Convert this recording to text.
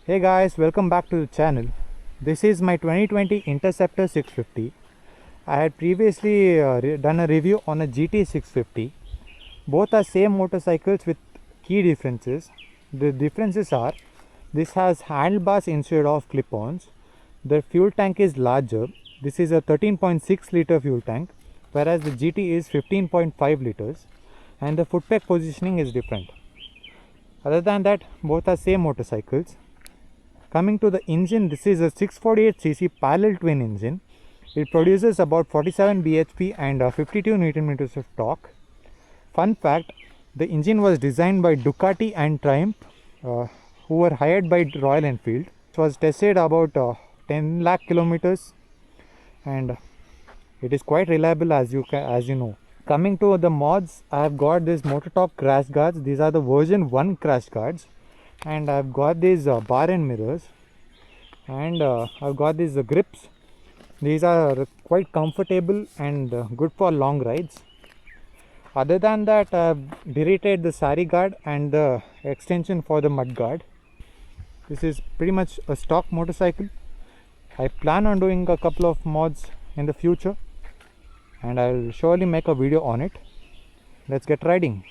Hey guys, welcome back to the channel. This is my 2020 Interceptor 650. I had previously done a review on a GT 650. Both are same motorcycles with key differences. The differences are this has handlebars instead of clip-ons. The fuel tank is larger. This is a 13.6 liter fuel tank, whereas the GT is 15.5 liters, and the foot peg positioning is different. Other than that, both are same motorcycles. Coming to the engine, this is a 648cc parallel twin engine. It produces about 47 bhp and 52 Nm of torque. Fun fact, the engine was designed by Ducati and Triumph, who were hired by Royal Enfield. It was tested about 10 lakh kilometers and it is quite reliable as you know. Coming to the mods, I have got this Motortop crash guards. These are the version 1 crash guards. And I've got these bar end mirrors, and I've got these grips. These are quite comfortable and good for long rides. Other than that, I've deleted the sari guard and the extension for the mud guard. This is pretty much a stock motorcycle. I plan on doing a couple of mods in the future, and I'll surely make a video on it. Let's get riding.